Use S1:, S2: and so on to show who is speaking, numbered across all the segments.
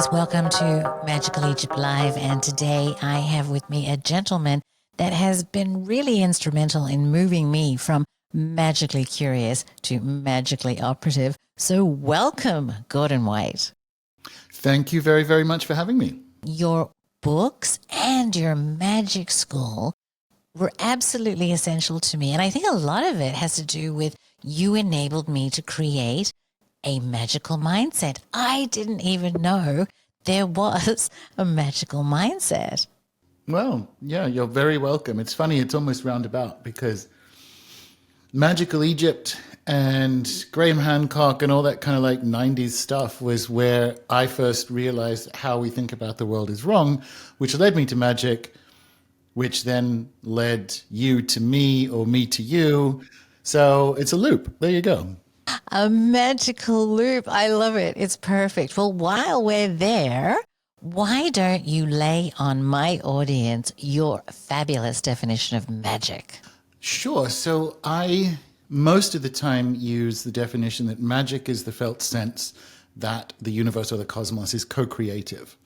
S1: guys. Welcome to Magical Egypt Live. And today I have with me a gentleman that has been really instrumental in moving me from Magically Curious to Magickally Operative. So welcome, Gordon White.
S2: Thank you very, very much for having me.
S1: Your books and your magic school were absolutely essential to me. And I think a lot of it has to do with you enabled me to create a magical mindset. I didn't even know there was a magical mindset.
S2: Well, yeah, you're very welcome. It's funny, it's almost roundabout because Magical Egypt and Graham Hancock and all that kind of like 90s stuff was where I first realized how we think about the world is wrong, which led me to magic, which then led you to me or me to you. So it's a loop. There you go.
S1: A magical loop. I love it. It's perfect. Well, while we're there, why don't you lay on my audience your fabulous definition of magic?
S2: Sure. So I, most of the time, use the definition that magic is the felt sense that the universe or the cosmos is co-creative,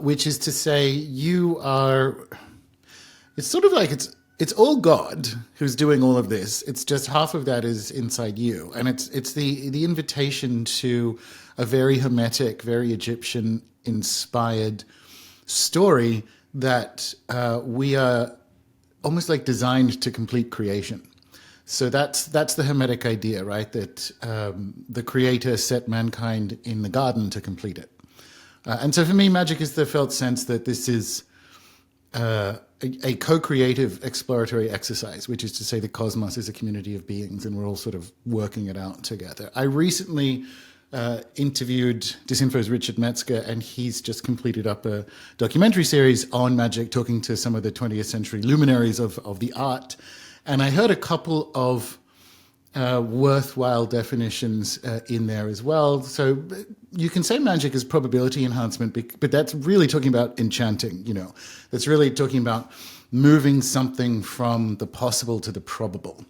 S2: which is to say you are, it's sort of like it's all God who's doing all of this. It's just half of that is inside you. And it's the invitation to a very Hermetic, very Egyptian inspired story that we are almost like designed to complete creation. So that's the Hermetic idea, right? That the creator set mankind in the garden to complete it. And so for me, magic is the felt sense that this is a co-creative exploratory exercise, which is to say the cosmos is a community of beings and we're all sort of working it out together. I recently interviewed Disinfo's Richard Metzger, and he's just completed up a documentary series on magic, talking to some of the 20th century luminaries of the art. And I heard a couple of worthwhile definitions in there as well. So you can say magic is probability enhancement, but that's really talking about enchanting, you know. That's really talking about moving something from the possible to the probable.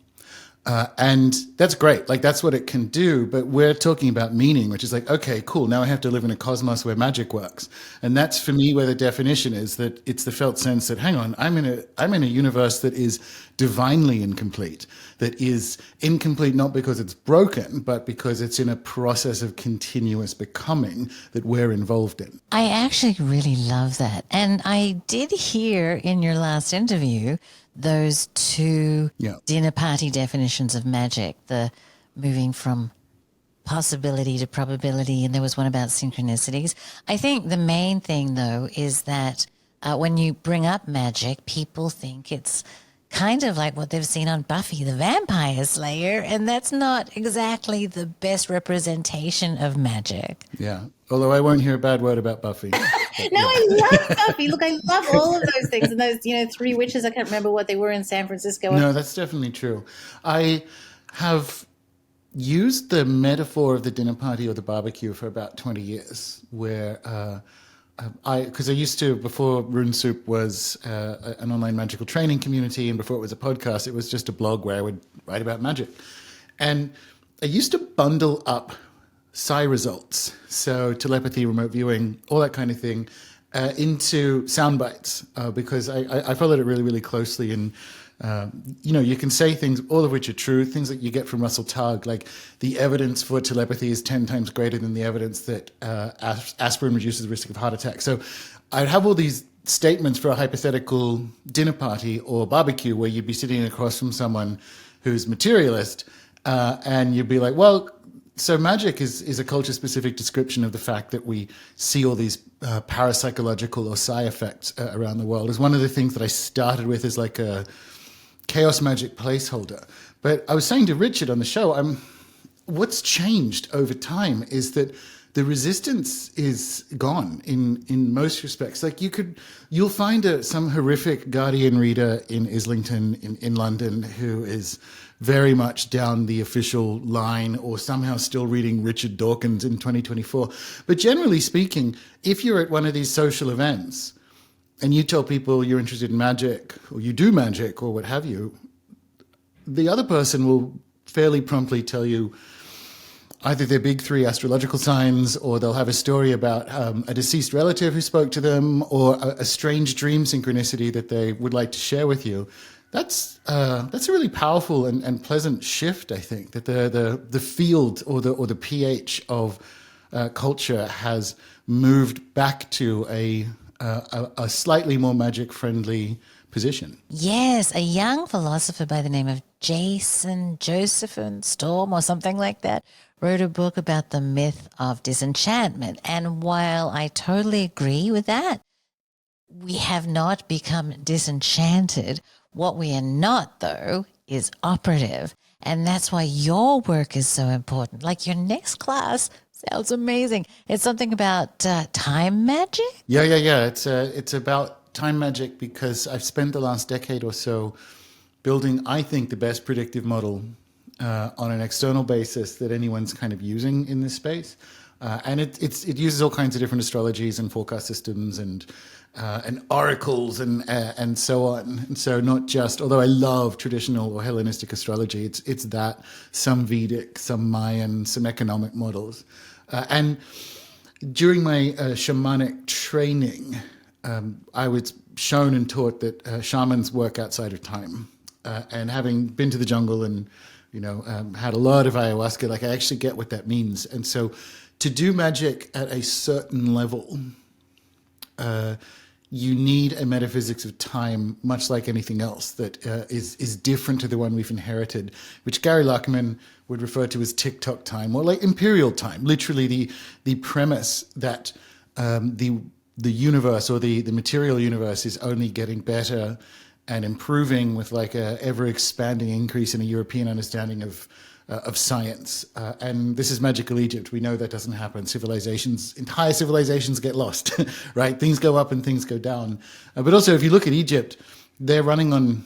S2: And that's great. Like, that's what it can do. But we're talking about meaning, which is like, okay, cool. Now I have to live in a cosmos where magic works. And that's for me where the definition is that it's the felt sense that, hang on, I'm in a universe that is divinely incomplete, that is incomplete not because it's broken, but because it's in a process of continuous becoming that we're involved in.
S1: I actually really love that. And I did hear in your last interview those two dinner party definitions of magic, the moving from possibility to probability, and there was one about synchronicities. I think the main thing, though, is that when you bring up magic, people think it's kind of like what they've seen on Buffy the Vampire Slayer, and that's not exactly the best representation of magic.
S2: Yeah, although I won't hear a bad word about Buffy.
S3: No, I love Buffy. Look, I love all of those things. And those, three witches, I can't remember what they were in San Francisco.
S2: No, that's definitely true. I have used the metaphor of the dinner party or the barbecue for about 20 years, where because I used to, before Rune Soup was an online magical training community, and before it was a podcast, it was just a blog where I would write about magic. And I used to bundle up psi results, so telepathy, remote viewing, all that kind of thing, into sound bites, because I followed it really, really closely. And, you can say things, all of which are true, things that you get from Russell Targ, like the evidence for telepathy is 10 times greater than the evidence that aspirin reduces the risk of heart attack. So I'd have all these statements for a hypothetical dinner party or barbecue where you'd be sitting across from someone who's materialist, and you'd be like, well, so magic is a culture-specific description of the fact that we see all these parapsychological or psi effects around the world. Is one of the things that I started with as like a chaos magic placeholder. But I was saying to Richard on the show, what's changed over time is that the resistance is gone in most respects. Like you'll find some horrific Guardian reader in Islington in London who is very much down the official line or somehow still reading Richard Dawkins in 2024. But generally speaking, if you're at one of these social events and you tell people you're interested in magic or you do magic or what have you, the other person will fairly promptly tell you, either their big three astrological signs, or they'll have a story about a deceased relative who spoke to them, or a strange dream synchronicity that they would like to share with you. That's a really powerful and pleasant shift, I think, that the field or the pH of culture has moved back to a slightly more magic-friendly position.
S1: Yes, a young philosopher by the name of Jason Josephine Storm or something like that wrote a book about the myth of disenchantment. And while I totally agree with that, we have not become disenchanted. What we are not, though, is operative. And that's why your work is so important. Like your next class sounds amazing. It's something about time magic?
S2: Yeah. It's about time magic because I've spent the last decade or so building, I think, the best predictive model on an external basis that anyone's kind of using in this space. And it uses all kinds of different astrologies and forecast systems and oracles and so on. And so not just, although I love traditional or Hellenistic astrology, it's that, some Vedic, some Mayan, some economic models. And during my shamanic training, I was shown and taught that shamans work outside of time. And having been to the jungle and, had a lot of ayahuasca, like I actually get what that means. And so to do magic at a certain level, you need a metaphysics of time, much like anything else that is different to the one we've inherited, which Gary Lachman would refer to as TikTok time, or like imperial time, literally the premise that the universe or the material universe is only getting better and improving with like a ever expanding increase in a European understanding of science. And this is magical Egypt. We know that doesn't happen. Entire civilizations get lost, right? Things go up and things go down. But also, if you look at Egypt, they're running on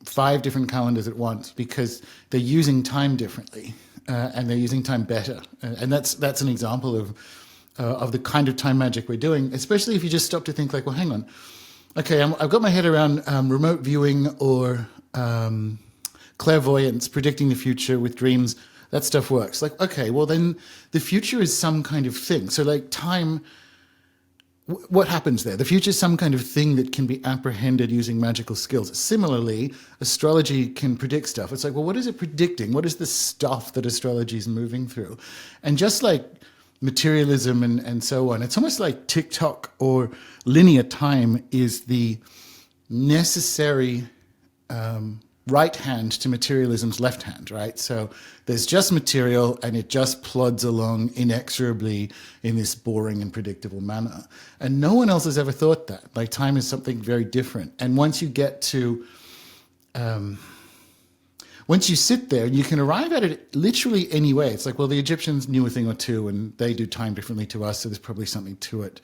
S2: 5 different calendars at once because they're using time differently and they're using time better. And that's an example of the kind of time magic we're doing, especially if you just stop to think like, well, hang on. Okay, I've got my head around remote viewing or clairvoyance, predicting the future with dreams. That stuff works. Like, okay, well then the future is some kind of thing. So like time, what happens there? The future is some kind of thing that can be apprehended using magical skills. Similarly, astrology can predict stuff. It's like, well, what is it predicting? What is the stuff that astrology is moving through? And just like materialism and so on, it's almost like TikTok or linear time is the necessary right hand to materialism's left hand, right? So there's just material and it just plods along inexorably in this boring and predictable manner. And no one else has ever thought that. Like time is something very different. And once you get to, once you sit there, you can arrive at it literally any way. It's like, well, the Egyptians knew a thing or two and they do time differently to us, so there's probably something to it.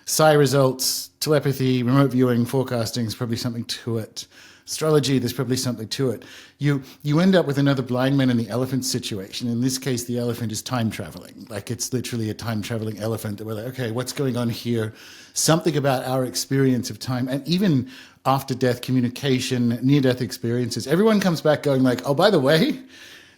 S2: Psi results, telepathy, remote viewing, forecasting is probably something to it. Astrology, there's probably something to it. You end up with another blind man and the elephant situation. In this case, the elephant is time traveling. Like it's literally a time traveling elephant that we're like, okay, what's going on here? Something about our experience of time and even after death communication, near death experiences. Everyone comes back going like, oh, by the way,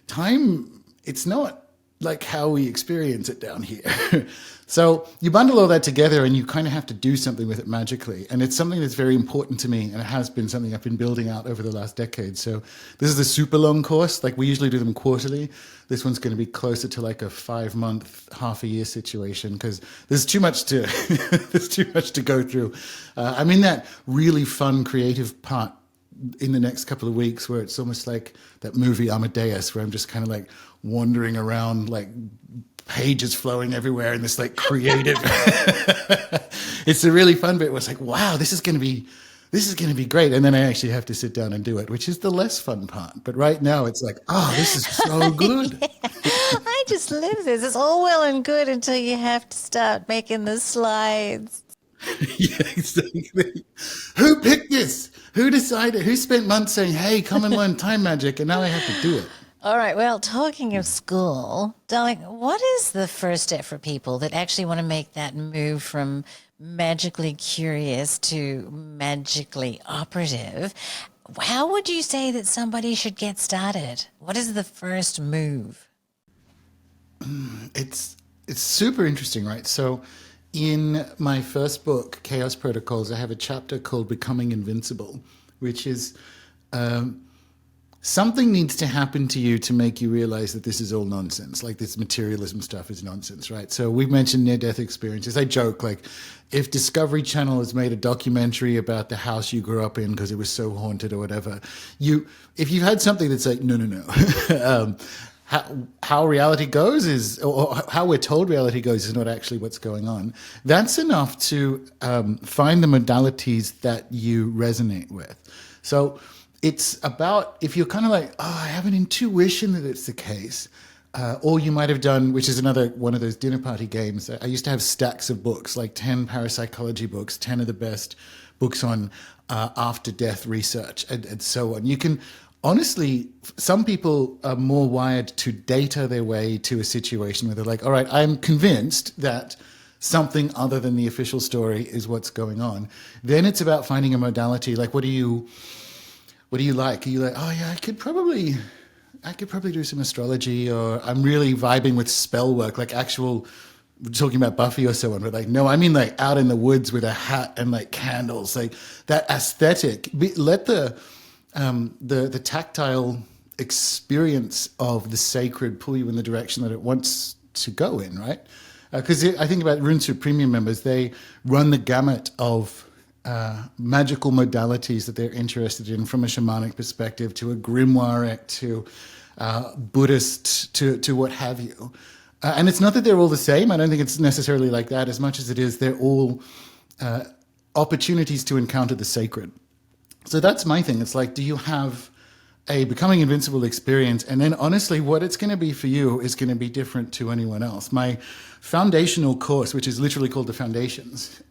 S2: time, it's not like how we experience it down here. So you bundle all that together and you kind of have to do something with it magically. And it's something that's very important to me. And it has been something I've been building out over the last decade. So this is a super long course. Like we usually do them quarterly. This one's going to be closer to like a 5-month, half a year situation because there's too much to, there's too much to go through. I'm in that really fun creative part in the next couple of weeks where it's almost like that movie Amadeus where I'm just kind of like wandering around like pages flowing everywhere in this like creative it's a really fun bit where it's like, wow, this is going to be great. And then I actually have to sit down and do it, which is the less fun part. But right now it's like, oh, this is so good.
S1: I just live this. It's all well and good until you have to start making the slides.
S2: Yeah, exactly. Who picked this? Who decided? Who spent months saying, hey, come and learn time magic, and now I have to do it?
S1: All right. Well, talking of school, darling, what is the first step for people that actually want to make that move from Magickally Curious to Magickally Operative? How would you say that somebody should get started? What is the first move?
S2: it's super interesting, right? So in my first book, Chaos Protocols, I have a chapter called Becoming Invincible, which is something needs to happen to you to make you realize that this is all nonsense. Like this materialism stuff is nonsense, right? So we've mentioned near-death experiences. I joke, like, if Discovery Channel has made a documentary about the house you grew up in because it was so haunted or whatever, if you've had something that's like, no. How reality goes is, or how we're told reality goes is not actually what's going on. That's enough to find the modalities that you resonate with. So it's about, if you're kind of like, oh, I have an intuition that it's the case, or you might have done, which is another one of those dinner party games. I used to have stacks of books, like 10 parapsychology books, 10 of the best books on after-death research, and so on. You can, honestly, some people are more wired to data their way to a situation where they're like, all right, I'm convinced that something other than the official story is what's going on. Then it's about finding a modality. Like, what do you like? Are you like, oh yeah, I could probably do some astrology, or I'm really vibing with spell work, like actual, we're talking about Buffy or so on, but like, no, I mean like out in the woods with a hat and like candles, like that aesthetic. Let the tactile experience of the sacred pull you in the direction that it wants to go in, right? Because I think about Rune Soup Premium members, they run the gamut of magical modalities that they're interested in, from a shamanic perspective to a grimoire to Buddhist to what have you. And it's not that they're all the same. I don't think it's necessarily like that as much as it is they're all opportunities to encounter the sacred. So that's my thing. It's like, do you have a Becoming Invincible experience? And then honestly, what it's going to be for you is going to be different to anyone else. My foundational course, which is literally called The Foundations,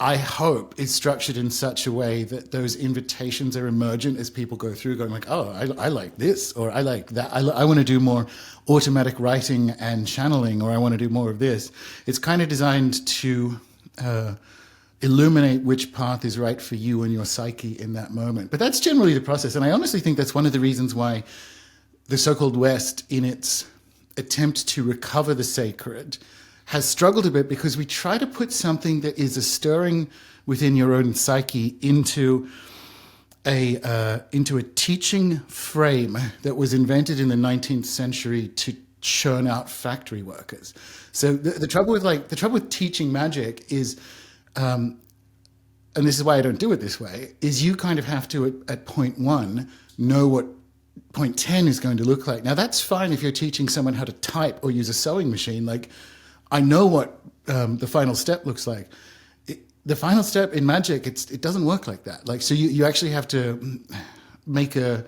S2: I hope is structured in such a way that those invitations are emergent as people go through, going like, oh, I like this, or I like that. I want to do more automatic writing and channeling, or I want to do more of this. It's kind of designed to illuminate which path is right for you and your psyche in that moment. But that's generally the process. And I honestly think that's one of the reasons why the so-called West, in its attempt to recover the sacred, has struggled a bit, because we try to put something that is a stirring within your own psyche into a teaching frame that was invented in the 19th century to churn out factory workers. So the trouble with teaching magic is, and this is why I don't do it this way, is you kind of have to, at point 1, know what point 10 is going to look like. Now, that's fine if you're teaching someone how to type or use a sewing machine. Like, I know what the final step looks like. The final step in magic, it doesn't work like that. Like, so you actually have to make an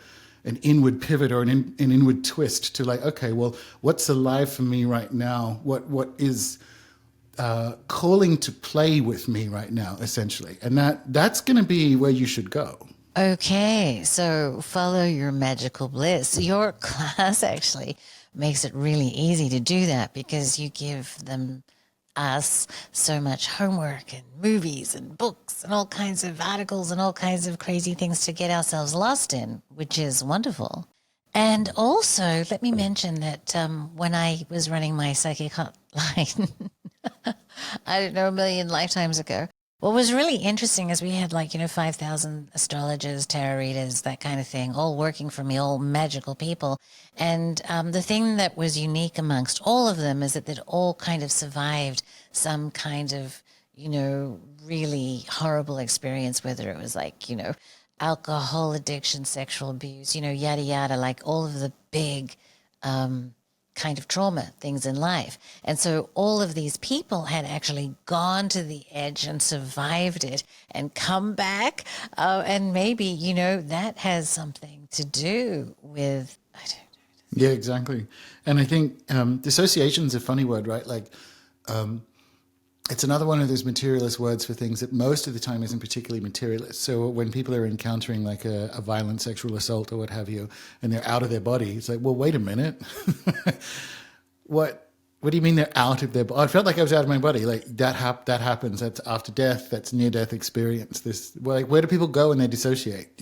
S2: inward pivot or an inward twist to like, okay, well, what's alive for me right now? What is calling to play with me right now, essentially? And that's going to be where you should go.
S1: Okay, so follow your magical bliss. Your class actually makes it really easy to do that, because you give us so much homework and movies and books and all kinds of articles and all kinds of crazy things to get ourselves lost in, which is wonderful. And also, let me mention that when I was running my psychic hotline, I don't know, a million lifetimes ago, what was really interesting is we had 5,000 astrologers, tarot readers, that kind of thing, all working for me, all magical people. And the thing that was unique amongst all of them is that they'd all kind of survived some kind of, really horrible experience, whether it was alcohol addiction, sexual abuse, yada, yada, like all of the big kind of trauma things in life. And so all of these people had actually gone to the edge and survived it and come back. And maybe, that has something to do with, I don't know.
S2: Yeah, exactly. And I think dissociation is a funny word, right? Like, it's another one of those materialist words for things that most of the time isn't particularly materialist. So when people are encountering like a violent sexual assault or what have you, and they're out of their body, it's like, well, wait a minute. What what do you mean they're out of their body? I felt like I was out of my body. Like that happens. That's after death. That's near death experience. Like, where do people go when they dissociate?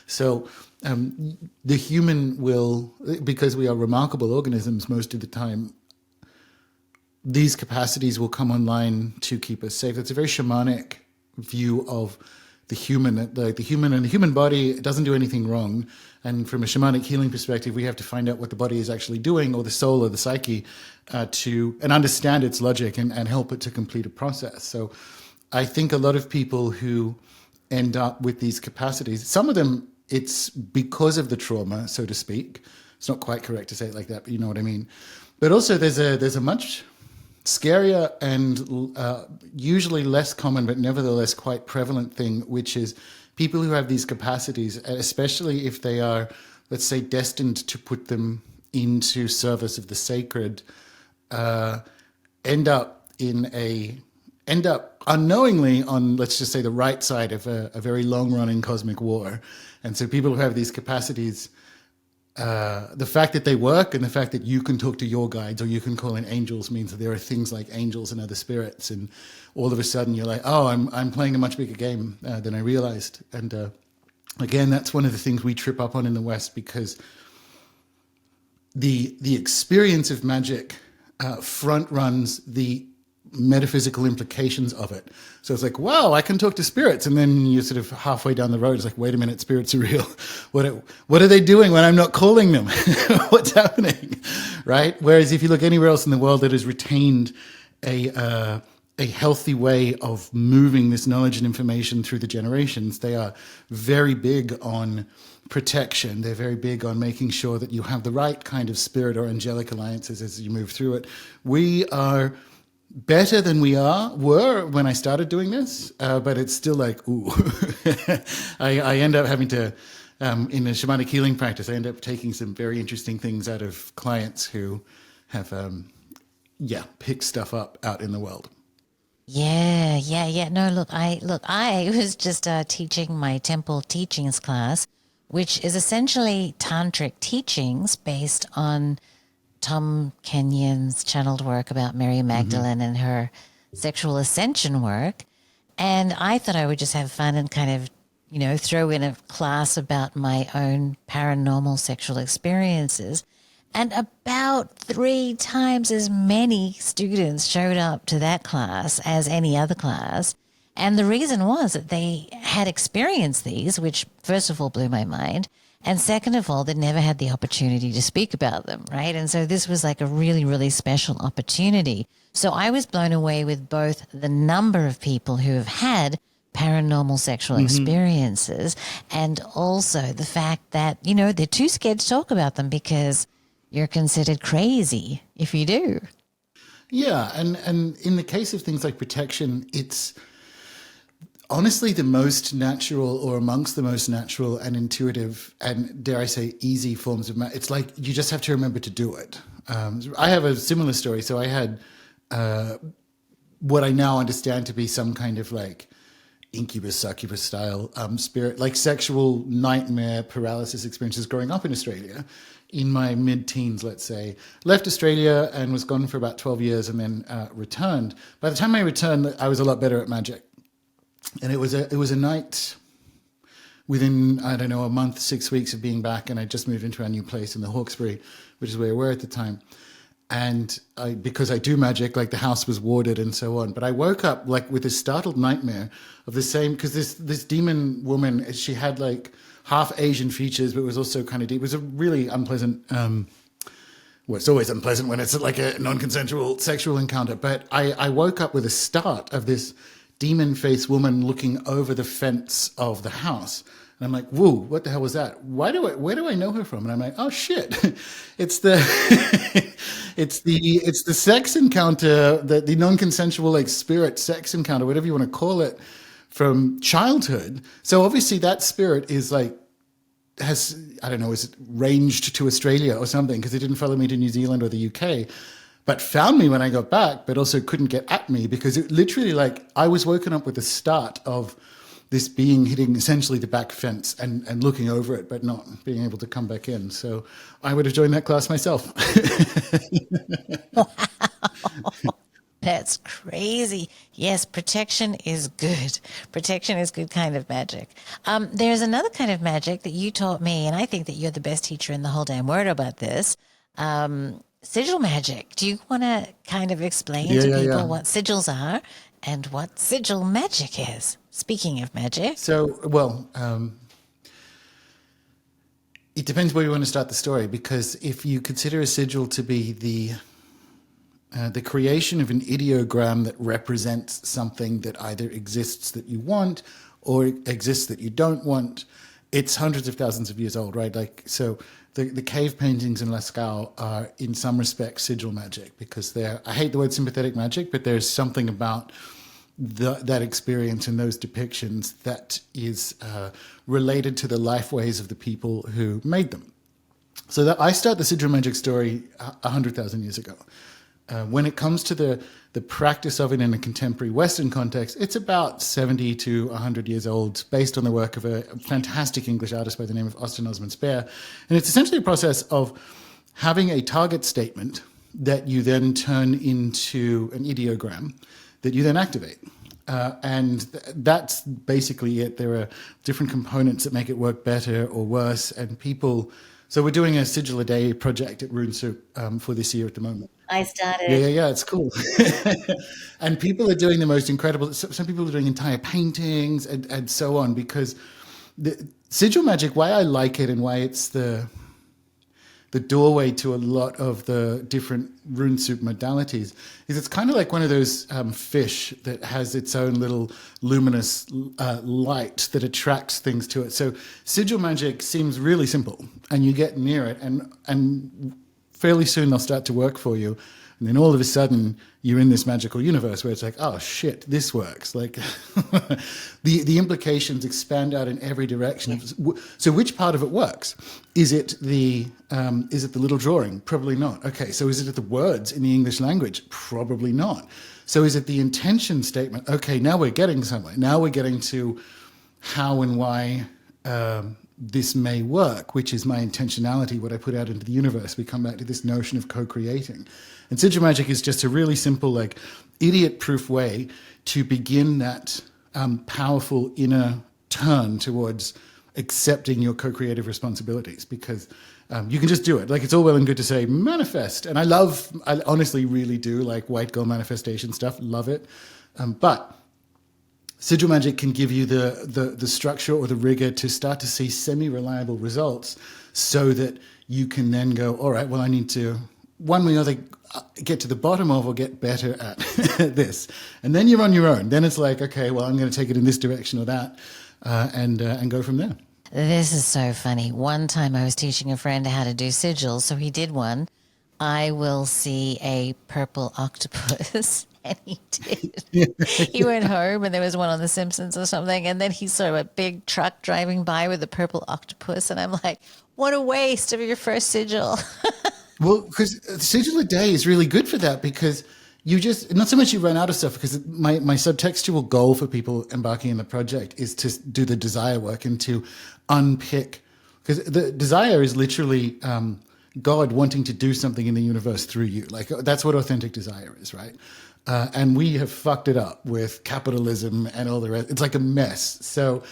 S2: So the human will, because we are remarkable organisms most of the time, these capacities will come online to keep us safe. That's a very shamanic view of the human. The human body doesn't do anything wrong. And from a shamanic healing perspective, we have to find out what the body is actually doing, or the soul or the psyche, and understand its logic and help it to complete a process. So I think a lot of people who end up with these capacities, some of them, it's because of the trauma, so to speak. It's not quite correct to say it like that, but you know what I mean. But also there's a much scarier and usually less common, but nevertheless quite prevalent thing, which is people who have these capacities, especially if they are, let's say, destined to put them into service of the sacred, end up unknowingly on, let's just say, the right side of a very long-running cosmic war. And so people who have these capacities, the fact that they work and the fact that you can talk to your guides or you can call in angels means that there are things like angels and other spirits, and all of a sudden you're like, oh, I'm playing a much bigger game than I realized. And again, that's one of the things we trip up on in the West, because the experience of magic front runs the metaphysical implications of it. So it's like, wow, I can talk to spirits. And then you're sort of halfway down the road. It's like, wait a minute, spirits are real. What are they doing when I'm not calling them? What's happening? Right? Whereas if you look anywhere else in the world that has retained a healthy way of moving this knowledge and information through the generations, they are very big on protection. They're very big on making sure that you have the right kind of spirit or angelic alliances as you move through it. We are better than we were when I started doing this, but it's still like, ooh. I end up having to, in a shamanic healing practice, I end up taking some very interesting things out of clients who have, picked stuff up out in the world.
S1: Yeah. No, look, I was just teaching my temple teachings class, which is essentially tantric teachings based on Tom Kenyon's channeled work about Mary Magdalene and her sexual ascension work. And I thought I would just have fun and kind of, throw in a class about my own paranormal sexual experiences. And about 3 times as many students showed up to that class as any other class. And the reason was that they had experienced these, which first of all blew my mind. And second of all, they never had the opportunity to speak about them, right? And so this was like a really, really special opportunity. So I was blown away with both the number of people who have had paranormal sexual experiences, and also the fact that, they're too scared to talk about them because you're considered crazy if you do.
S2: Yeah, and in the case of things like protection, it's honestly the most natural, or amongst the most natural and intuitive and, dare I say, easy forms of it's like you just have to remember to do it. I have a similar story. So I had what I now understand to be some kind of like incubus, succubus style spirit, like sexual nightmare paralysis experiences growing up in Australia in my mid-teens, let's say. Left Australia and was gone for about 12 years and then returned. By the time I returned, I was a lot better at magic. And it was a night within, I don't know, a month, 6 weeks of being back, and I just moved into our new place in the Hawkesbury, which is where we were at the time. And because I do magic, like the house was warded and so on. But I woke up like with a startled nightmare of the same, because this demon woman, she had like half Asian features, but was also kind of deep. It was a really unpleasant, well, it's always unpleasant when it's like a non-consensual sexual encounter. But I woke up with a start of this demon-faced woman looking over the fence of the house. And I'm like, whoa, what the hell was that? Where do I know her from? And I'm like, oh shit. It's the it's the sex encounter, the non-consensual like spirit sex encounter, whatever you want to call it, from childhood. So obviously that spirit is like, has, I don't know, is it ranged to Australia or something, because it didn't follow me to New Zealand or the UK. But found me when I got back, but also couldn't get at me, because it literally, like, I was woken up with the start of this being hitting essentially the back fence and looking over it, but not being able to come back in. So I would have joined that class myself.
S1: That's crazy. Yes, protection is good. Protection is good kind of magic. There's another kind of magic that you taught me, and I think that you're the best teacher in the whole damn world about this. Sigil magic. Do you want to kind of explain to people what sigils are and what sigil magic is? Speaking of magic.
S2: So, well, it depends where you want to start the story, because if you consider a sigil to be the creation of an ideogram that represents something that either exists that you want or exists that you don't want, it's hundreds of thousands of years old, right? Like, so the cave paintings in Lascaux are in some respects sigil magic, because I hate the word sympathetic magic, but there's something about that experience and those depictions that is related to the life ways of the people who made them. So that I start the sigil magic story 100,000 years ago. When it comes to the practice of it in a contemporary Western context, it's about 70 to 100 years old, based on the work of a fantastic English artist by the name of Austin Osman Spare. And it's essentially a process of having a target statement that you then turn into an ideogram that you then activate. And that's basically it. There are different components that make it work better or worse. And people... So we're doing a sigil a day project at Rune Soup for this year at the moment.
S3: I started.
S2: Yeah, it's cool. And people are doing the most incredible... Some people are doing entire paintings and so on, because the sigil magic, why I like it and why it's the doorway to a lot of the different Rune Soup modalities is it's kind of like one of those fish that has its own little luminous light that attracts things to it. So sigil magic seems really simple, and you get near it, and fairly soon they'll start to work for you. And then all of a sudden, you're in this magical universe where it's like, oh shit, this works. Like the implications expand out in every direction. So which part of it works? Is it the little drawing? Probably not. Okay, so is it the words in the English language? Probably not. So is it the intention statement? Okay, now we're getting somewhere. Now we're getting to how and why this may work, which is my intentionality, what I put out into the universe. We come back to this notion of co-creating. And sigil magic is just a really simple, like, idiot-proof way to begin that powerful inner turn towards accepting your co-creative responsibilities, because you can just do it. Like, it's all well and good to say, manifest. And I honestly really do like white girl manifestation stuff, love it. But sigil magic can give you the structure or the rigor to start to see semi-reliable results, so that you can then go, all right, well, I need to, one way or other, get to the bottom of or get better at this. And then you're on your own. Then it's like, okay, well, I'm going to take it in this direction or that, and go from there.
S1: This is so funny. One time I was teaching a friend how to do sigils, so he did one. I will see a purple octopus. And he did. He went home and there was one on The Simpsons or something, and then he saw a big truck driving by with a purple octopus, and I'm like, what a waste of your first sigil.
S2: Well, because sigil a day is really good for that, because you just, not so much you run out of stuff, because my subtextual goal for people embarking on the project is to do the desire work and to unpick, because the desire is literally God wanting to do something in the universe through you. Like, that's what authentic desire is, right? And we have fucked it up with capitalism and all the rest. It's like a mess. So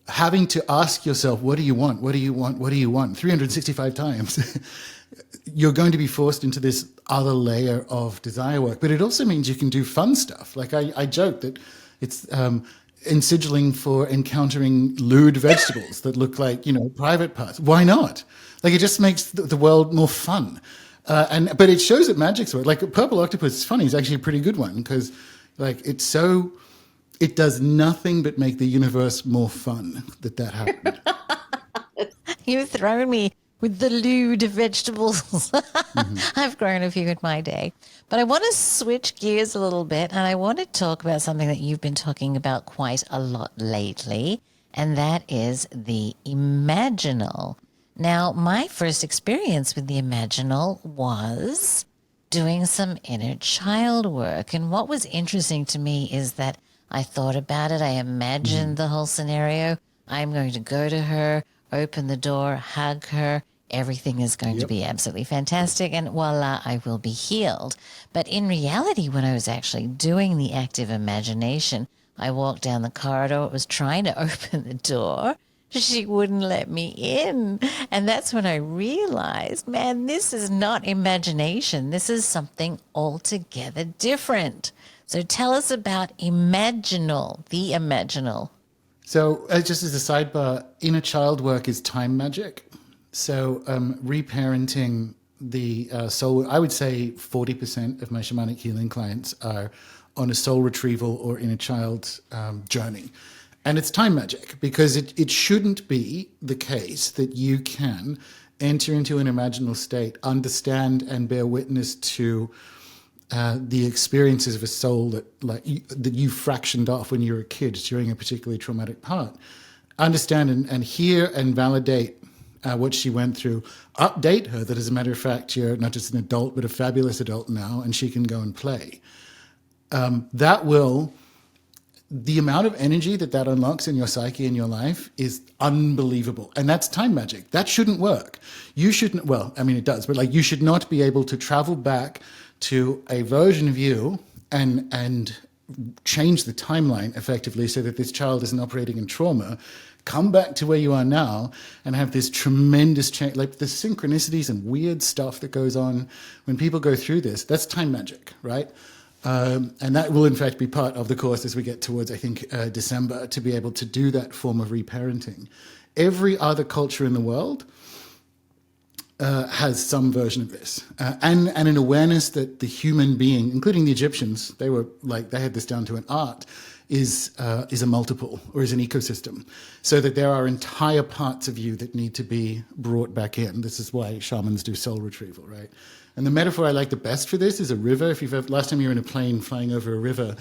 S2: having to ask yourself, what do you want? What do you want? What do you want? 365 times. You're going to be forced into this other layer of desire work. But it also means you can do fun stuff. Like I joke that it's in sigilling for encountering lewd vegetables that look like, private parts. Why not? Like, it just makes the world more fun. But it shows that magic's work. Like, purple octopus is funny. It's actually a pretty good one, because like it does nothing but make the universe more fun that happened.
S1: You've thrown me with the lewd vegetables. Mm-hmm. I've grown a few in my day. But I want to switch gears a little bit, and I want to talk about something that you've been talking about quite a lot lately, and that is the imaginal. Now, my first experience with the imaginal was doing some inner child work. And what was interesting to me is that I thought about it. I imagined the whole scenario. I'm going to go to her, open the door, hug her. everything is going to be absolutely fantastic and voila, I will be healed. But in reality, when I was actually doing the active imagination, I walked down the corridor, was trying to open the door. She wouldn't let me in. And that's when I realized, man, this is not imagination. This is something altogether different. So tell us about imaginal, the imaginal.
S2: So just as a sidebar, inner child work is time magic. So reparenting the soul, I would say 40% of my shamanic healing clients are on a soul retrieval or inner child journey. And it's time magic because it shouldn't be the case that you can enter into an imaginal state, understand and bear witness to the experiences of a soul that you fractioned off when you were a kid during a particularly traumatic part. Understand and hear and validate what she went through. Update her that, as a matter of fact, you're not just an adult, but a fabulous adult now, and she can go and play. The amount of energy that unlocks in your psyche and your life is unbelievable. And that's time magic. That shouldn't work. You shouldn't, well, I mean, it does, but you should not be able to travel back to a version of you and change the timeline effectively so that this child isn't operating in trauma, come back to where you are now and have this tremendous change, like the synchronicities and weird stuff that goes on when people go through this. That's time magic, right? And that will, in fact, be part of the course as we get towards, I think, December, to be able to do that form of reparenting. Every other culture in the world has some version of this. And an awareness that the human being, including the Egyptians, they had this down to an art, is a multiple or is an ecosystem. So that there are entire parts of you that need to be brought back in. This is why shamans do soul retrieval, right? And the metaphor I like the best for this is a river. If you've ever, last time you were in a plane flying over a river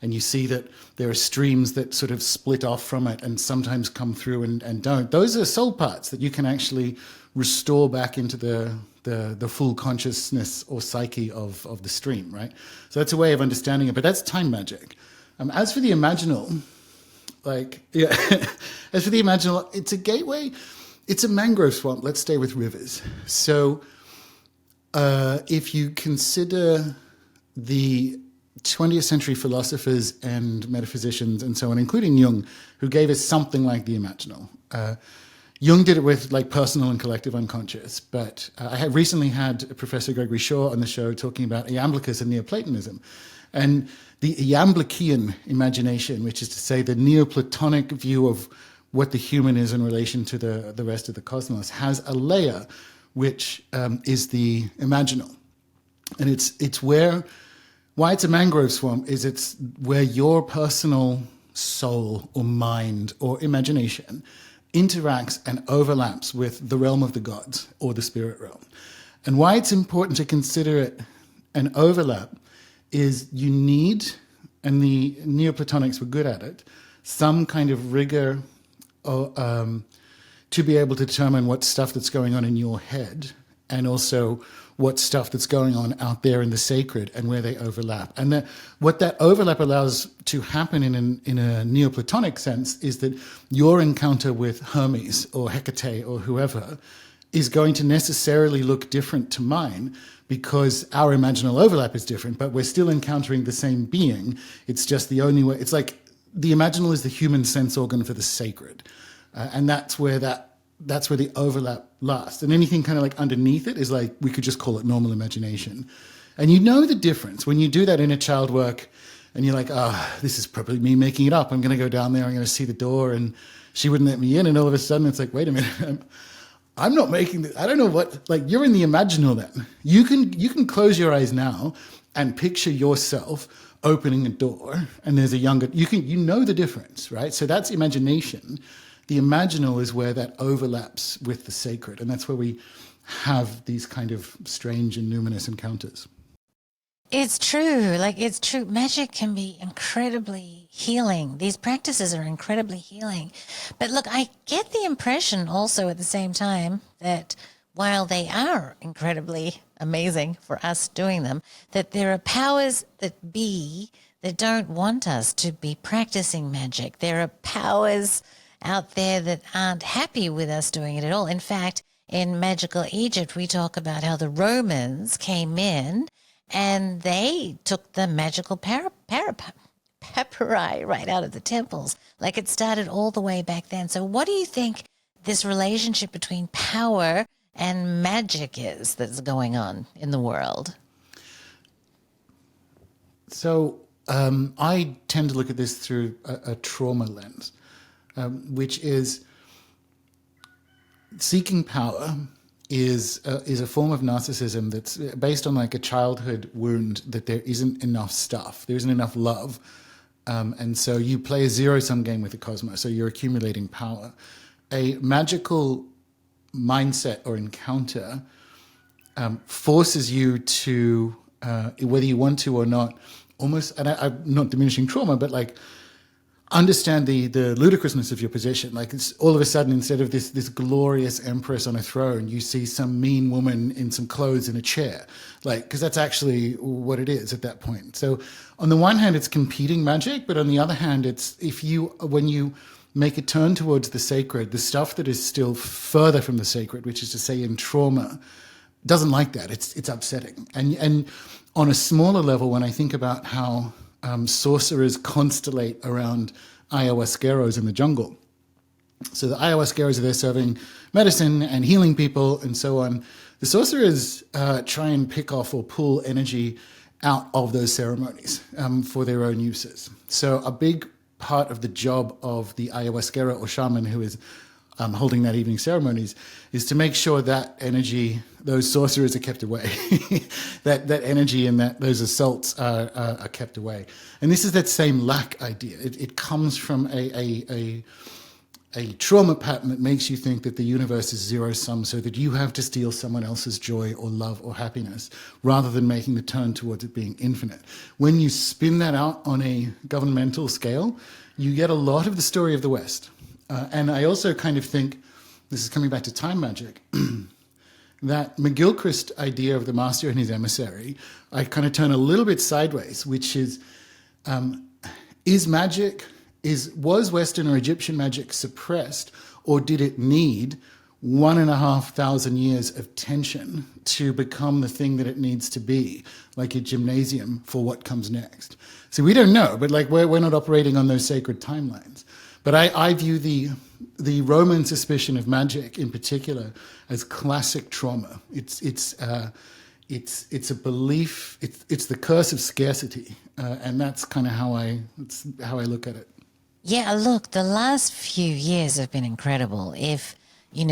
S2: and you see that there are streams that sort of split off from it and sometimes come through and don't. Those are soul parts that you can actually restore back into the full consciousness or psyche of the stream, right? So that's a way of understanding it, but that's time magic. As for the imaginal, it's a gateway. It's a mangrove swamp. Let's stay with rivers. So if you consider the 20th century philosophers and metaphysicians and so on, including Jung, who gave us something like the imaginal. Jung did it with personal and collective unconscious, but I had recently had Professor Gregory Shaw on the show talking about Iamblichus and Neoplatonism. And the Iamblician imagination, which is to say the Neoplatonic view of what the human is in relation to the rest of the cosmos, has a layer which is the imaginal. And it's why it's a mangrove swamp is it's where your personal soul or mind or imagination interacts and overlaps with the realm of the gods or the spirit realm. And why it's important to consider it an overlap is you need, and the Neoplatonics were good at it, some kind of rigor to be able to determine what stuff that's going on in your head and also what stuff that's going on out there in the sacred and where they overlap. And what that overlap allows to happen in a Neoplatonic sense is that your encounter with Hermes or Hecate or whoever is going to necessarily look different to mine because our imaginal overlap is different, but we're still encountering the same being. It's just the only way. It's like the imaginal is the human sense organ for the sacred. And that's where the overlap lasts. And anything kind of underneath it is we could just call it normal imagination. And you know the difference when you do that inner child work and you're like, this is probably me making it up. I'm going to go down there, I'm going to see the door and she wouldn't let me in. And all of a sudden it's like, wait a minute, I'm not making this. I don't know what, you're in the imaginal then. You can close your eyes now and picture yourself opening a door and there's a younger, you know the difference, right? So that's imagination. The imaginal is where that overlaps with the sacred, and that's where we have these kind of strange and numinous encounters.
S1: It's true. It's true. Magic can be incredibly healing. These practices are incredibly healing. But look, I get the impression also at the same time that while they are incredibly amazing for us doing them, that there are powers that don't want us to be practicing magic. There are powers out there that aren't happy with us doing it at all. In fact, in Magical Egypt, we talk about how the Romans came in and they took the magical papyri right out of the temples. Like it started all the way back then. So what do you think this relationship between power and magic is that's going on in the world?
S2: So I tend to look at this through a trauma lens, which is seeking power is a form of narcissism that's based on like a childhood wound that there isn't enough stuff, there isn't enough love. And so you play a zero-sum game with the cosmos, so you're accumulating power. A magical mindset or encounter forces you to, whether you want to or not, almost, and I'm not diminishing trauma, but like understand the ludicrousness of your position. Like it's all of a sudden, instead of this glorious empress on a throne, you see some mean woman in some clothes in a chair. Like, because that's actually what it is at that point. So on the one hand, it's competing magic, but on the other hand, it's when you make a turn towards the sacred, the stuff that is still further from the sacred, which is to say in trauma, doesn't like that. It's upsetting. And on a smaller level, when I think about how sorcerers constellate around ayahuasqueros in the jungle. So the ayahuasqueros are there serving medicine and healing people and so on. The sorcerers try and pick off or pull energy out of those ceremonies for their own uses. So a big part of the job of the ayahuasquero or shaman who is holding that evening ceremonies is to make sure that energy, those sorcerers are kept away, that energy and those assaults are kept away. And this is that same lack idea. It comes from a trauma pattern that makes you think that the universe is zero-sum, so that you have to steal someone else's joy or love or happiness rather than making the turn towards it being infinite. When you spin that out on a governmental scale, you get a lot of the story of the West. And I also kind of think, this is coming back to time magic, that McGilchrist's idea of the master and his emissary, I kind of turn a little bit sideways, which is magic, was Western or Egyptian magic suppressed, or did it need 1,500 years of tension to become the thing that it needs to be, like a gymnasium for what comes next? So we don't know, but like we're not operating on those sacred timelines. But I view the Roman suspicion of magic in particular as classic trauma. It's a belief. It's the curse of scarcity, and that's kind of how I look at it.
S1: Yeah, look, the last few years have been incredible. If you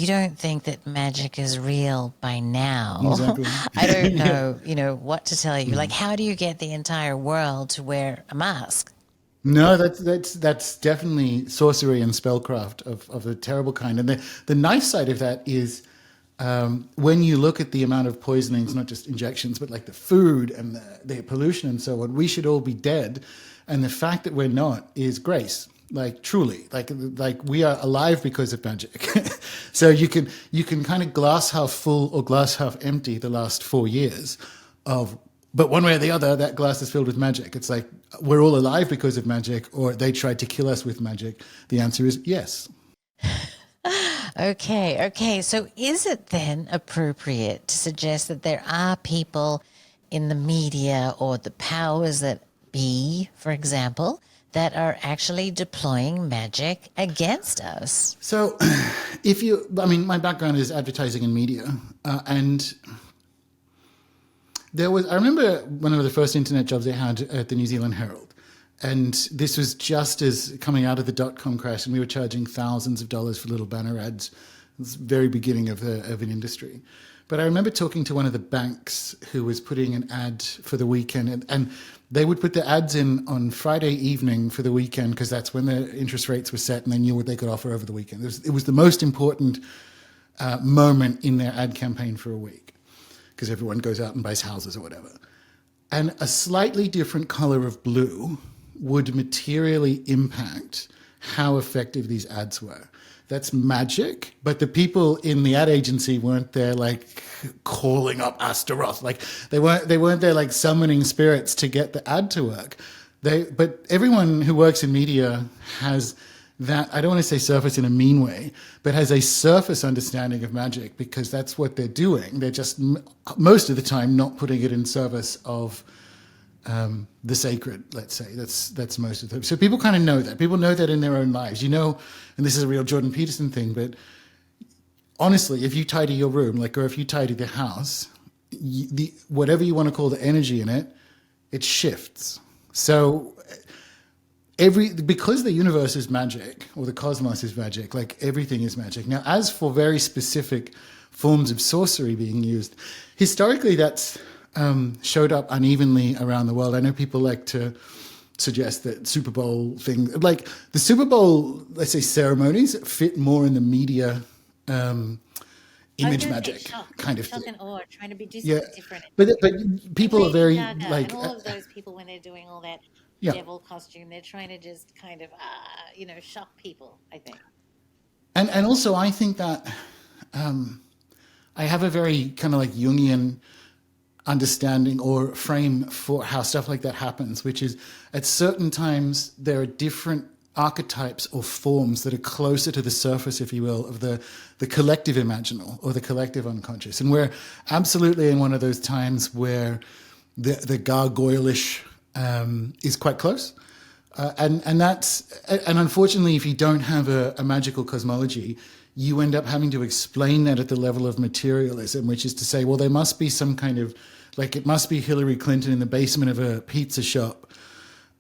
S1: don't think that magic is real by now,
S2: exactly.
S1: I don't know, what to tell you. Like, how do you get the entire world to wear a mask?
S2: No, that's definitely sorcery and spellcraft of a terrible kind. And the nice side of that is when you look at the amount of poisonings, not just injections, but like the food and the pollution and so on, we should all be dead. And the fact that we're not is grace. Like truly, like we are alive because of magic. So you can kind of glass half full or glass half empty the last 4 years of. But one way or the other, that glass is filled with magic. It's like we're all alive because of magic, or they tried to kill us with magic. The answer is yes.
S1: Okay. So is it then appropriate to suggest that there are people in the media or the powers that be, for example, that are actually deploying magic against us?
S2: So my background is advertising and media, and I remember one of the first internet jobs I had at the New Zealand Herald. And this was just as coming out of the dot-com crash, and we were charging thousands of dollars for little banner ads. It was the very beginning of an industry. But I remember talking to one of the banks who was putting an ad for the weekend, and they would put the ads in on Friday evening for the weekend because that's when the interest rates were set and they knew what they could offer over the weekend. It was the most important moment in their ad campaign for a week, because everyone goes out and buys houses or whatever. And a slightly different color of blue would materially impact how effective these ads were. That's magic, but the people in the ad agency weren't there like calling up Astaroth. Like they weren't there like summoning spirits to get the ad to work. But everyone who works in media has that, I don't want to say surface in a mean way, but has a surface understanding of magic, because that's what they're doing. They're just most of the time not putting it in service of the sacred, let's say. That's most of them. So people kind of know that. People know that in their own lives. You know, and this is a real Jordan Peterson thing, but honestly, if you tidy your room, like, or if you tidy the house, whatever you want to call the energy in it, it shifts. So because the universe is magic, or the cosmos is magic, like everything is magic. Now, as for very specific forms of sorcery being used, historically that's showed up unevenly around the world. I know people like to suggest that Super Bowl thing, like the Super Bowl, let's say, ceremonies fit more in the media image magic kind of thing.
S3: And awe, trying to be different.
S2: But people are very like,
S3: and all of those people, when they're doing all that devil costume, they're trying to just kind of shock people, I think.
S2: And also I think that I have a very kind of like Jungian understanding or frame for how stuff like that happens, which is at certain times there are different archetypes or forms that are closer to the surface, if you will, of the collective imaginal or the collective unconscious. And we're absolutely in one of those times where the gargoyle-ish is quite close. And unfortunately, if you don't have a magical cosmology, you end up having to explain that at the level of materialism, which is to say, well, there must be some kind of, like, it must be Hillary Clinton in the basement of a pizza shop.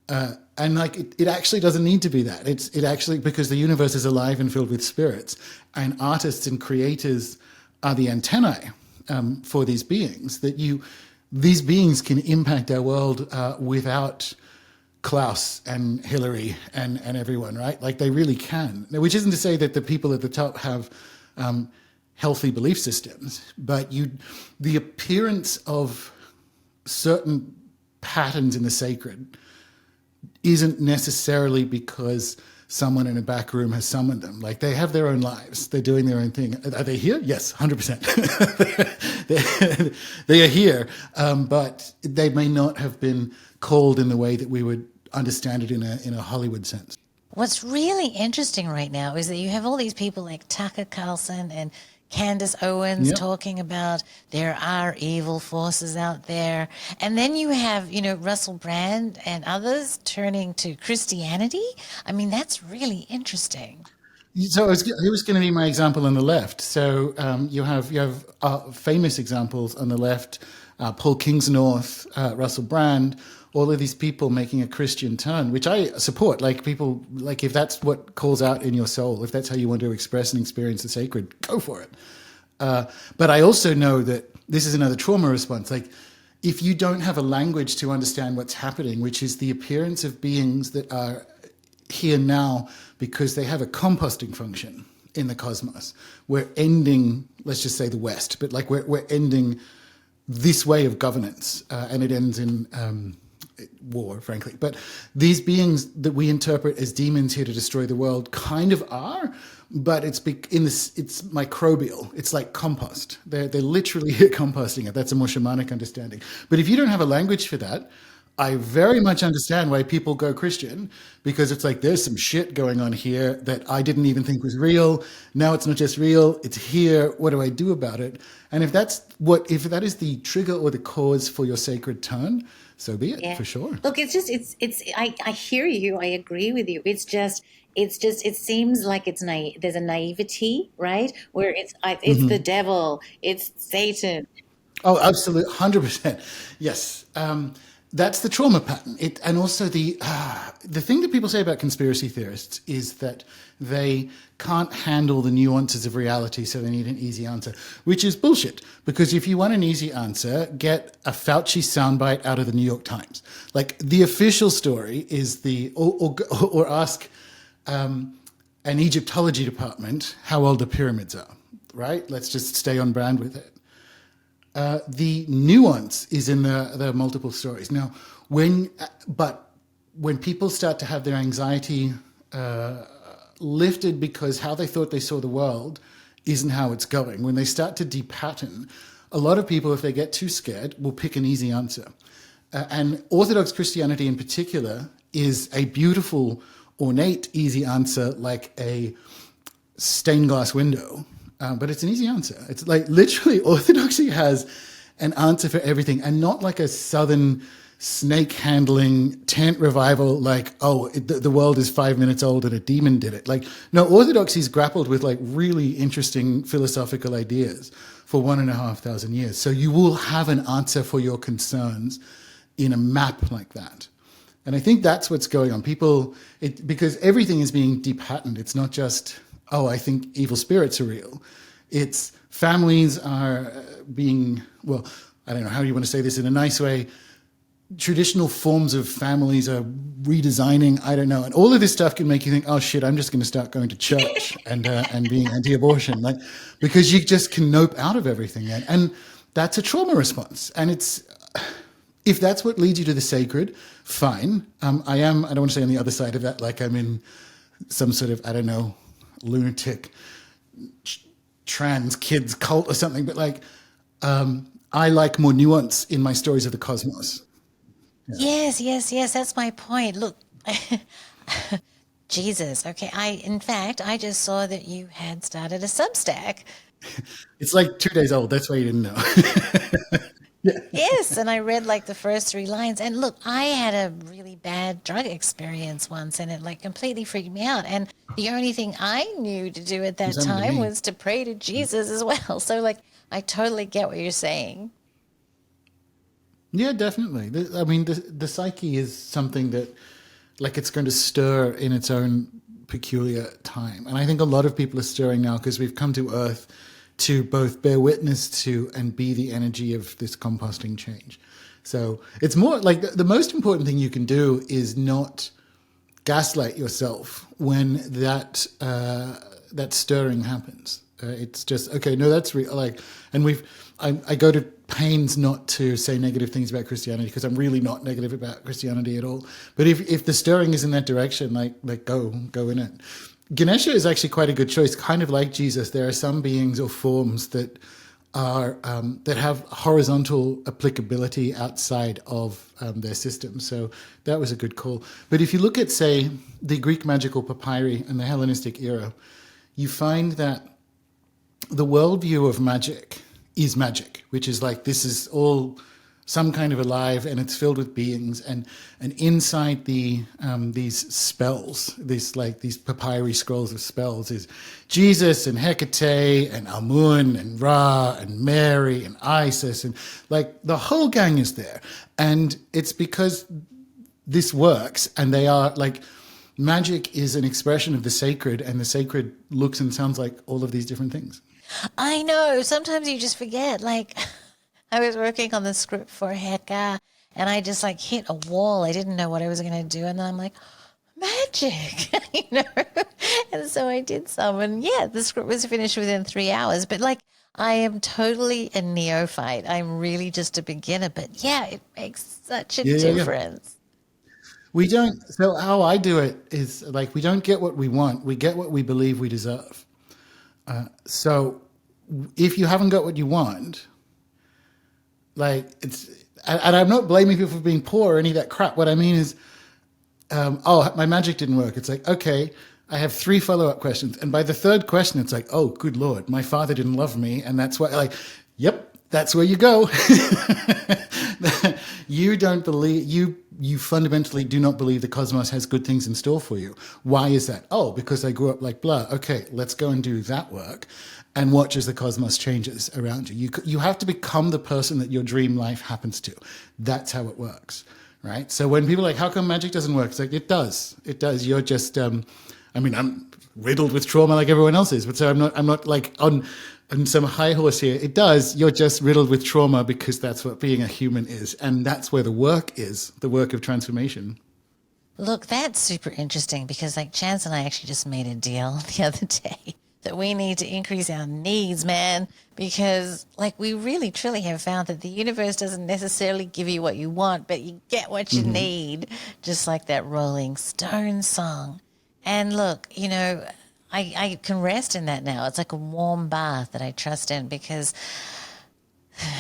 S2: And like, it actually doesn't need to be that. It actually, because the universe is alive and filled with spirits, and artists and creators are the antennae for these beings, these beings can impact our world without Klaus and Hillary and everyone, right? Like, they really can. Now, which isn't to say that the people at the top have healthy belief systems, but the appearance of certain patterns in the sacred isn't necessarily because someone in a back room has summoned them. Like, they have their own lives. They're doing their own thing. Are they here? Yes, 100%. They are here, but they may not have been called in the way that we would understand it in a Hollywood sense.
S1: What's really interesting right now is that you have all these people like Tucker Carlson and Candace Owens talking about there are evil forces out there. And then you have, Russell Brand and others turning to Christianity. I mean, that's really interesting.
S2: So it was going to be my example on the left. So you have famous examples on the left, Paul Kingsnorth, Russell Brand, all of these people making a Christian turn, which I support. Like, people, like, if that's what calls out in your soul, if that's how you want to express and experience the sacred, go for it. But I also know that this is another trauma response. Like, if you don't have a language to understand what's happening, which is the appearance of beings that are here now because they have a composting function in the cosmos, we're ending, let's just say the West, but like we're ending this way of governance, and it ends in war, frankly. But these beings that we interpret as demons here to destroy the world kind of are, but it's microbial. It's like compost. They're literally composting it. That's a more shamanic understanding. But if you don't have a language for that, I very much understand why people go Christian, because it's like, there's some shit going on here that I didn't even think was real. Now it's not just real, it's here. What do I do about it? And if that is the trigger or the cause for your sacred turn, so be it, for sure.
S3: Look, I hear you. I agree with you. It seems like it's naive. There's a naivety, right? Where it's the devil, it's Satan.
S2: Oh, absolutely. 100%. Yes. That's the trauma pattern. And also the thing that people say about conspiracy theorists is that they can't handle the nuances of reality, so they need an easy answer, which is bullshit. Because if you want an easy answer, get a Fauci soundbite out of the New York Times. Like, the official story is or ask an Egyptology department how old the pyramids are, right? Let's just stay on brand with it. The nuance is in the multiple stories. Now, when people start to have their anxiety lifted because how they thought they saw the world isn't how it's going, when they start to depattern, a lot of people, if they get too scared, will pick an easy answer. And Orthodox Christianity in particular is a beautiful ornate, easy answer like a stained glass window, but it's an easy answer. It's like literally orthodoxy has an answer for everything, and not like a southern snake handling tent revival, like, oh, the world is 5 minutes old and a demon did it. Like, no, orthodoxy's grappled with like really interesting philosophical ideas for 1,500 years. So you will have an answer for your concerns in a map like that. And I think that's what's going on. Because everything is being depatterned. It's not just, oh, I think evil spirits are real. It's families are being, well, I don't know how you want to say this in a nice way. Traditional forms of families are redesigning, I don't know. And all of this stuff can make you think, oh shit, I'm just going to start going to church and being anti-abortion. Like, because you just can nope out of everything. And that's a trauma response. And if that's what leads you to the sacred, fine. I don't want to say on the other side of that, like I'm in some sort of, I don't know, lunatic trans kids cult or something. But like, I like more nuance in my stories of the cosmos.
S1: Yeah. Yes. That's my point. Look, Jesus. Okay. In fact, I just saw that you had started a Substack.
S2: It's like 2 days old. That's why you didn't know.
S1: Yeah. Yes, and I read like the first 3 lines. And look, I had a really bad drug experience once, and it like completely freaked me out. And the only thing I knew to do at that time was to pray to Jesus as well. So like, I totally get what you're saying.
S2: Yeah, definitely. I mean, the psyche is something that, like, it's going to stir in its own peculiar time. And I think a lot of people are stirring now because we've come to Earth to both bear witness to and be the energy of this composting change. So it's more like the most important thing you can do is not gaslight yourself when that stirring happens. It's just, okay, no, that's real. Like, and I go to pains not to say negative things about Christianity because I'm really not negative about Christianity at all. But if the stirring is in that direction, like go in it. Ganesha is actually quite a good choice. Kind of like Jesus, there are some beings or forms that are that have horizontal applicability outside of their system. So that was a good call. But if you look at, say, the Greek magical papyri and the Hellenistic era, you find that the worldview of magic is magic, which is like, this is all some kind of alive, and it's filled with beings, and inside these spells, these papyri scrolls of spells, is Jesus and Hecate and Amun and Ra and Mary and Isis, and like the whole gang is there. And it's because this works, and they are like, magic is an expression of the sacred, and the sacred looks and sounds like all of these different things.
S1: I know. Sometimes you just forget. Like, I was working on the script for Heka, and I just like hit a wall. I didn't know what I was going to do, and then I'm like, magic, And so I did some, and yeah, the script was finished within 3 hours. But like, I am totally a neophyte. I'm really just a beginner. But yeah, it makes such a difference.
S2: We don't. So how I do it is like, we don't get what we want. We get what we believe we deserve. So if you haven't got what you want, like, it's, and I'm not blaming people for being poor or any of that crap. What I mean is, oh, my magic didn't work. It's like, okay, I have 3 follow-up questions. And by the 3rd question, it's like, oh, good Lord, my father didn't love me. And that's why, like, yep, that's where you go. You don't believe, you fundamentally do not believe the cosmos has good things in store for you. Why is that? Oh, because I grew up like blah. Okay, let's go and do that work and watch as the cosmos changes around you. You have to become the person that your dream life happens to. That's how it works, right? So when people are like, how come magic doesn't work? It's like, it does. It does. You're just, I mean, I'm riddled with trauma like everyone else is, but so I'm not like on some high horse here. It does. You're just riddled with trauma because that's what being a human is. And that's where the work is, the work of transformation.
S1: Look, that's super interesting because like Chance and I actually just made a deal the other day that we need to increase our needs, man, because like we really truly have found that the universe doesn't necessarily give you what you want, but you get what you need, just like that Rolling Stones song. And look, I can rest in that now. It's like a warm bath that I trust in because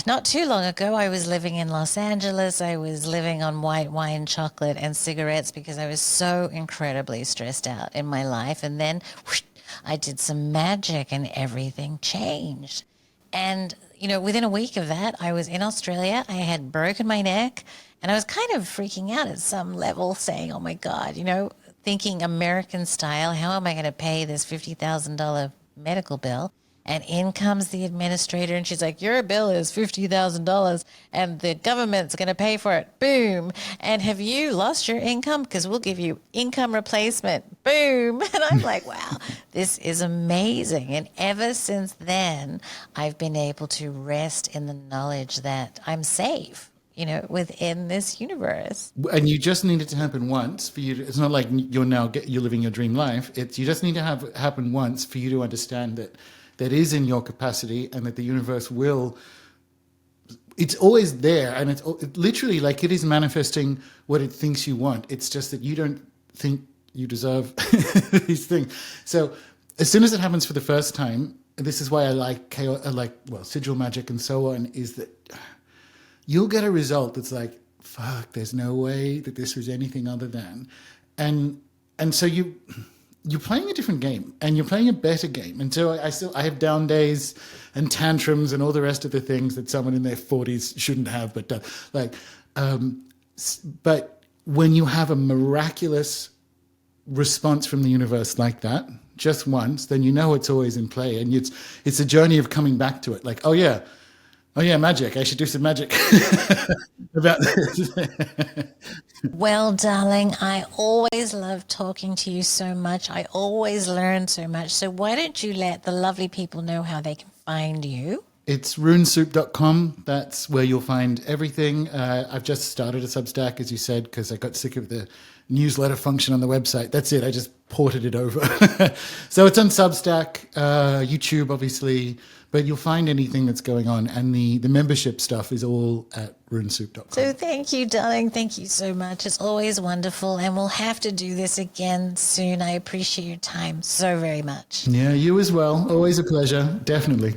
S1: Not too long ago, I was living in Los Angeles. I was living on white wine, chocolate, and cigarettes because I was so incredibly stressed out in my life. And then whoosh, I did some magic and everything changed. And, within a week of that, I was in Australia. I had broken my neck and I was kind of freaking out at some level, saying, oh my God, thinking American style, how am I going to pay this $50,000 medical bill? And in comes the administrator and she's like, your bill is $50,000 and the government's going to pay for it. Boom. And have you lost your income? Because we'll give you income replacement. Boom. And I'm like, wow, this is amazing. And ever since then, I've been able to rest in the knowledge that I'm safe, within this universe.
S2: And you just need it to happen once for you. It's not like you're living your dream life. You just need to have it happen once for you to understand that is in your capacity and that the universe it's always there, and it's literally like it is manifesting what it thinks you want. It's just that you don't think you deserve these things. So as soon as it happens for the first time, this is why I like sigil magic and so on, is that you'll get a result that's like, fuck, there's no way that this was anything other than. And so you're playing a different game and you're playing a better game. And so I have down days and tantrums and all the rest of the things that someone in their 40s shouldn't have, but when you have a miraculous response from the universe like that, just once, then it's always in play. And it's a journey of coming back to it. Like, oh yeah, magic. I should do some magic about this.
S1: Well, darling, I always love talking to you so much. I always learn so much. So why don't you let the lovely people know how they can find you?
S2: It's runesoup.com. That's where you'll find everything. I've just started a Substack, as you said, because I got sick of the newsletter function on the website. That's it. I just ported it over. So it's on Substack, YouTube, obviously, but you'll find anything that's going on. And the membership stuff is all at runesoup.com.
S1: So thank you, darling. Thank you so much. It's always wonderful. And we'll have to do this again soon. I appreciate your time so very much.
S2: Yeah, you as well. Always a pleasure. Definitely.